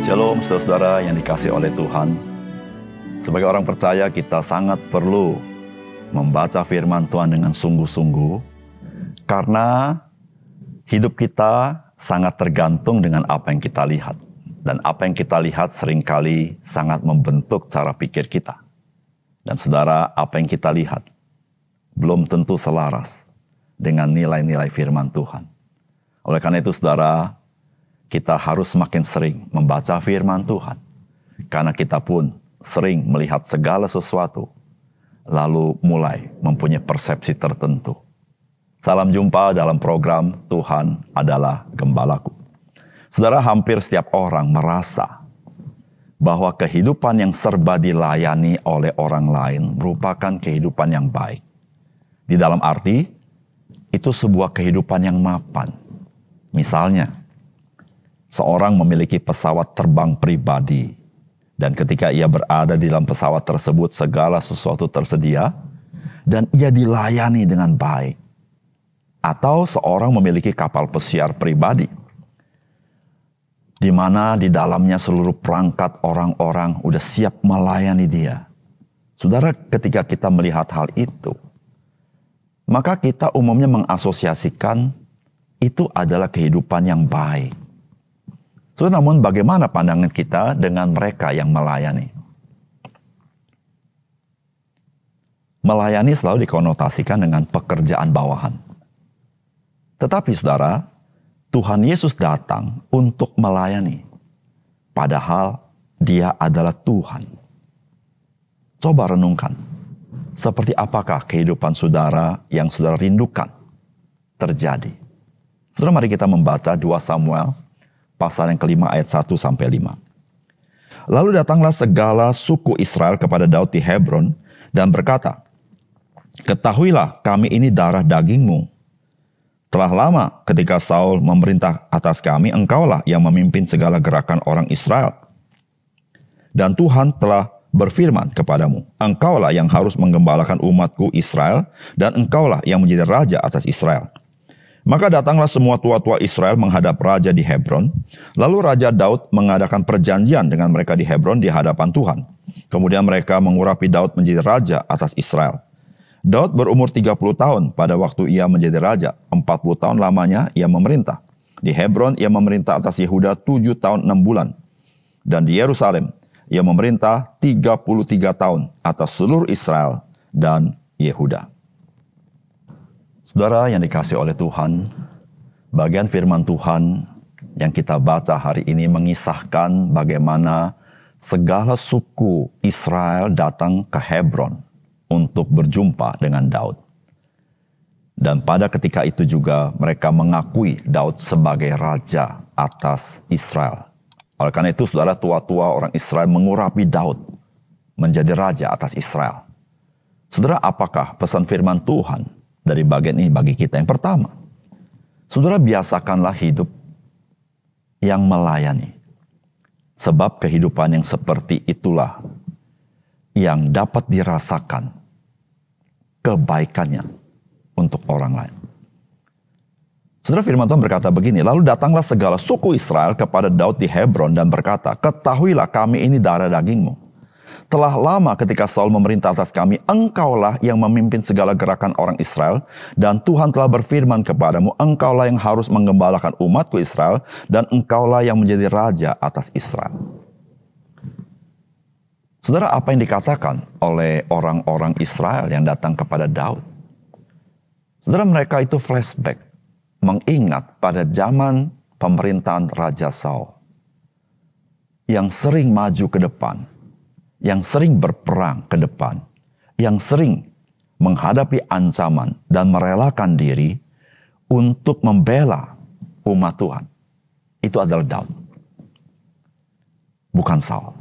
Shalom saudara-saudara yang dikasihi oleh Tuhan. Sebagai orang percaya kita sangat perlu membaca firman Tuhan dengan sungguh-sungguh. Karena hidup kita sangat tergantung dengan apa yang kita lihat. Dan apa yang kita lihat seringkali sangat membentuk cara pikir kita. Dan saudara, apa yang kita lihat belum tentu selaras dengan nilai-nilai firman Tuhan. Oleh karena itu saudara, kita harus semakin sering membaca firman Tuhan. Karena kita pun sering melihat segala sesuatu, lalu mulai mempunyai persepsi tertentu. Salam jumpa dalam program Tuhan adalah Gembalaku. Saudara, hampir setiap orang merasa bahwa kehidupan yang serba dilayani oleh orang lain merupakan kehidupan yang baik. Di dalam arti, itu sebuah kehidupan yang mapan. Misalnya, seorang memiliki pesawat terbang pribadi, dan ketika ia berada di dalam pesawat tersebut, segala sesuatu tersedia, dan ia dilayani dengan baik. Atau seorang memiliki kapal pesiar pribadi, di mana di dalamnya seluruh perangkat orang-orang udah siap melayani dia. Saudara, ketika kita melihat hal itu, maka kita umumnya mengasosiasikan itu adalah kehidupan yang baik. So, namun bagaimana pandangan kita dengan mereka yang melayani? Melayani selalu dikonotasikan dengan pekerjaan bawahan. Tetapi saudara, Tuhan Yesus datang untuk melayani. Padahal Dia adalah Tuhan. Coba renungkan, seperti apakah kehidupan saudara yang saudara rindukan terjadi? Saudara, mari kita membaca 2 Samuel pasal yang kelima ayat 1-5. Lalu datanglah segala suku Israel kepada Daud di Hebron dan berkata, "Ketahuilah kami ini darah dagingmu. Telah lama ketika Saul memerintah atas kami, engkaulah yang memimpin segala gerakan orang Israel. Dan Tuhan telah berfirman kepadamu, engkaulah yang harus menggembalakan umatku Israel, dan engkaulah yang menjadi raja atas Israel." Maka datanglah semua tua-tua Israel menghadap raja di Hebron. Lalu Raja Daud mengadakan perjanjian dengan mereka di Hebron di hadapan Tuhan. Kemudian mereka mengurapi Daud menjadi raja atas Israel. Daud berumur 30 tahun pada waktu ia menjadi raja. 40 tahun lamanya ia memerintah. Di Hebron ia memerintah atas Yehuda 7 tahun 6 bulan. Dan di Yerusalem ia memerintah 33 tahun atas seluruh Israel dan Yehuda. Saudara yang dikasihi oleh Tuhan, bagian firman Tuhan yang kita baca hari ini mengisahkan bagaimana segala suku Israel datang ke Hebron untuk berjumpa dengan Daud. Dan pada ketika itu juga mereka mengakui Daud sebagai raja atas Israel. Oleh karena itu saudara, tua-tua orang Israel mengurapi Daud menjadi raja atas Israel. Saudara, apakah pesan firman Tuhan dari bagian ini bagi kita? Yang pertama, saudara, biasakanlah hidup yang melayani. Sebab kehidupan yang seperti itulah yang dapat dirasakan kebaikannya untuk orang lain. Saudara, firman Tuhan berkata begini, lalu datanglah segala suku Israel kepada Daud di Hebron dan berkata, "Ketahuilah kami ini darah dagingmu. Telah lama ketika Saul memerintah atas kami, engkaulah yang memimpin segala gerakan orang Israel, dan Tuhan telah berfirman kepadamu, engkaulah yang harus menggembalakan umatku Israel, dan engkaulah yang menjadi raja atas Israel." Saudara, apa yang dikatakan oleh orang-orang Israel yang datang kepada Daud? Saudara, mereka itu flashback, mengingat pada zaman pemerintahan Raja Saul, yang sering maju ke depan, yang sering berperang ke depan, yang sering menghadapi ancaman dan merelakan diri untuk membela umat Tuhan. Itu adalah Daud, bukan Saul.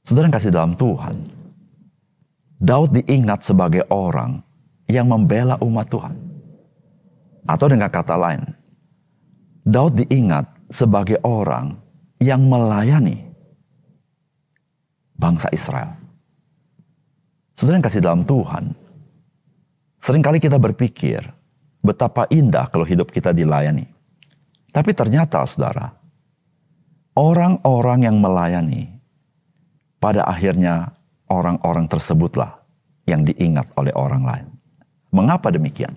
Saudara yang kasih dalam Tuhan, Daud diingat sebagai orang yang membela umat Tuhan. Atau dengan kata lain, Daud diingat sebagai orang yang melayani bangsa Israel. Saudara yang kasih dalam Tuhan, seringkali kita berpikir betapa indah kalau hidup kita dilayani. Tapi ternyata saudara, Orang-orang yang melayani, pada akhirnya orang-orang tersebutlah yang diingat oleh orang lain. Mengapa demikian?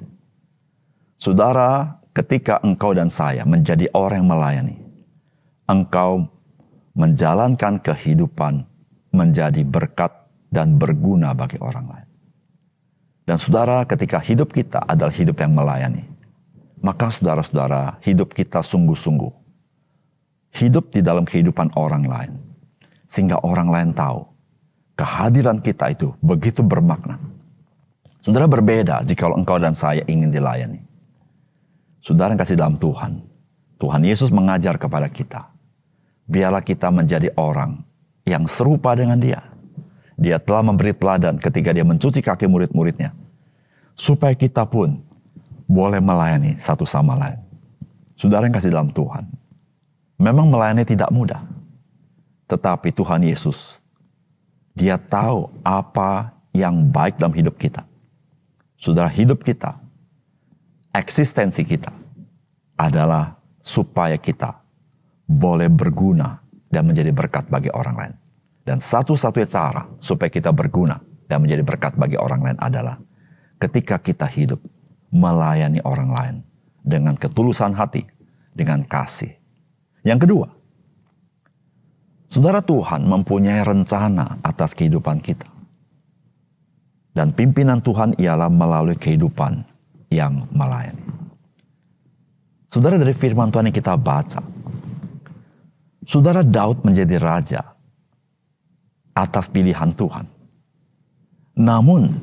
Saudara, ketika engkau dan saya menjadi orang yang melayani, engkau menjalankan kehidupan menjadi berkat dan berguna bagi orang lain. Dan saudara, ketika hidup kita adalah hidup yang melayani, maka saudara-saudara, hidup kita sungguh-sungguh hidup di dalam kehidupan orang lain, sehingga orang lain tahu kehadiran kita itu begitu bermakna. Saudara, berbeda jika engkau dan saya ingin dilayani. Saudara yang kasih dalam Tuhan, Tuhan Yesus mengajar kepada kita, biarlah kita menjadi orang yang serupa dengan Dia. Dia telah memberi teladan ketika Dia mencuci kaki murid-muridnya, supaya kita pun boleh melayani satu sama lain. Saudara yang kasih dalam Tuhan, memang melayani tidak mudah, tetapi Tuhan Yesus, Dia tahu apa yang baik dalam hidup kita. Saudara, hidup kita, eksistensi kita adalah supaya kita boleh berguna dan menjadi berkat bagi orang lain. Dan satu-satunya cara supaya kita berguna dan menjadi berkat bagi orang lain adalah ketika kita hidup melayani orang lain dengan ketulusan hati, dengan kasih. Yang kedua, saudara, Tuhan mempunyai rencana atas kehidupan kita. Dan pimpinan Tuhan ialah melalui kehidupan yang melayani. Saudara, dari firman Tuhan yang kita baca, saudara, Daud menjadi raja atas pilihan Tuhan. Namun,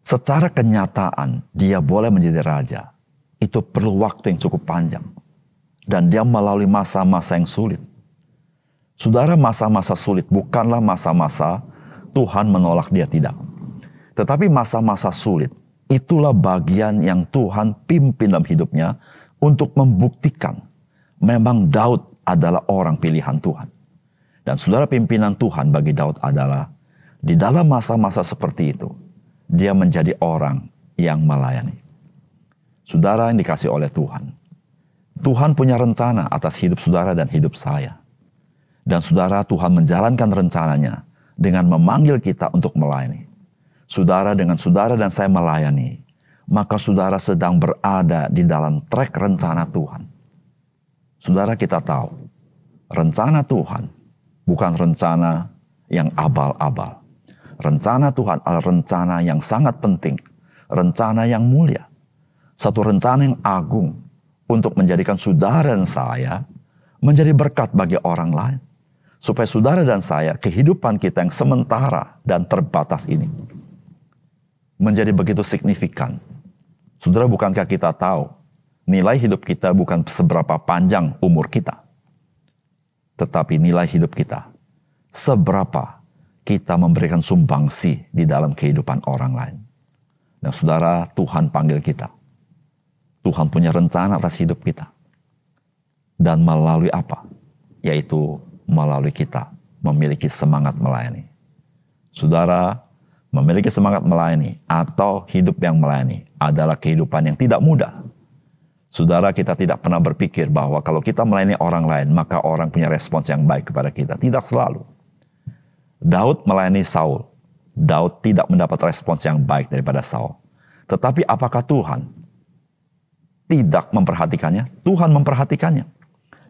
secara kenyataan dia boleh menjadi raja, itu perlu waktu yang cukup panjang. Dan dia melalui masa-masa yang sulit. Saudara, masa-masa sulit bukanlah masa-masa Tuhan menolak dia, tidak. Tetapi masa-masa sulit, itulah bagian yang Tuhan pimpin dalam hidupnya untuk membuktikan memang Daud adalah orang pilihan Tuhan. Dan saudara, pimpinan Tuhan bagi Daud adalah di dalam masa-masa seperti itu, dia menjadi orang yang melayani. Saudara yang dikasih oleh Tuhan, Tuhan punya rencana atas hidup saudara dan hidup saya. Dan saudara, Tuhan menjalankan rencananya dengan memanggil kita untuk melayani. Saudara, dengan saudara dan saya melayani, maka saudara sedang berada di dalam trek rencana Tuhan. Saudara, kita tahu, rencana Tuhan bukan rencana yang abal-abal. Rencana Tuhan adalah rencana yang sangat penting, rencana yang mulia, satu rencana yang agung untuk menjadikan saudara dan saya menjadi berkat bagi orang lain. Supaya saudara dan saya, kehidupan kita yang sementara dan terbatas ini menjadi begitu signifikan. Saudara, bukankah kita tahu nilai hidup kita bukan seberapa panjang umur kita, tetapi nilai hidup kita seberapa kita memberikan sumbangsi di dalam kehidupan orang lain. Dan saudara, Tuhan panggil kita. Tuhan punya rencana atas hidup kita. Dan melalui apa? Yaitu melalui kita memiliki semangat melayani. Saudara, memiliki semangat melayani atau hidup yang melayani adalah kehidupan yang tidak mudah. Saudara, kita tidak pernah berpikir bahwa kalau kita melayani orang lain, maka orang punya respons yang baik kepada kita. Tidak selalu. Daud melayani Saul. Daud tidak mendapat respons yang baik daripada Saul. Tetapi apakah Tuhan tidak memperhatikannya? Tuhan memperhatikannya.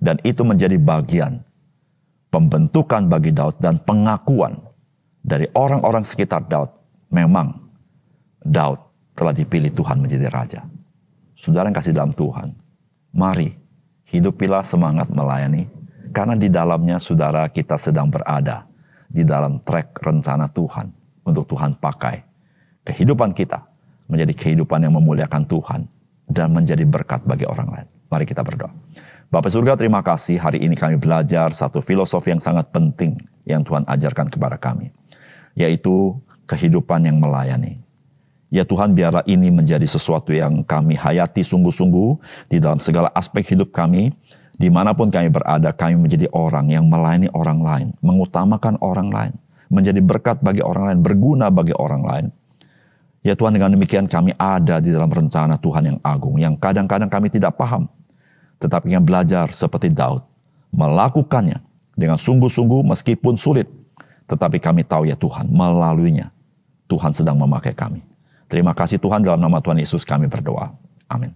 Dan itu menjadi bagian pembentukan bagi Daud dan pengakuan dari orang-orang sekitar Daud. Memang Daud telah dipilih Tuhan menjadi raja. Saudara yang kasih dalam Tuhan, mari hidupilah semangat melayani, karena di dalamnya saudara kita sedang berada di dalam trek rencana Tuhan untuk Tuhan pakai kehidupan kita menjadi kehidupan yang memuliakan Tuhan dan menjadi berkat bagi orang lain. Mari kita berdoa. Bapa surga, terima kasih hari ini kami belajar satu filosofi yang sangat penting yang Tuhan ajarkan kepada kami, yaitu kehidupan yang melayani. Ya Tuhan, biarlah ini menjadi sesuatu yang kami hayati sungguh-sungguh di dalam segala aspek hidup kami. Dimanapun kami berada, kami menjadi orang yang melayani orang lain, mengutamakan orang lain, menjadi berkat bagi orang lain, berguna bagi orang lain. Ya Tuhan, dengan demikian kami ada di dalam rencana Tuhan yang agung, yang kadang-kadang kami tidak paham. Tetapi yang belajar seperti Daud, melakukannya dengan sungguh-sungguh meskipun sulit. Tetapi kami tahu ya Tuhan, melaluinya Tuhan sedang memakai kami. Terima kasih Tuhan, dalam nama Tuhan Yesus kami berdoa. Amin.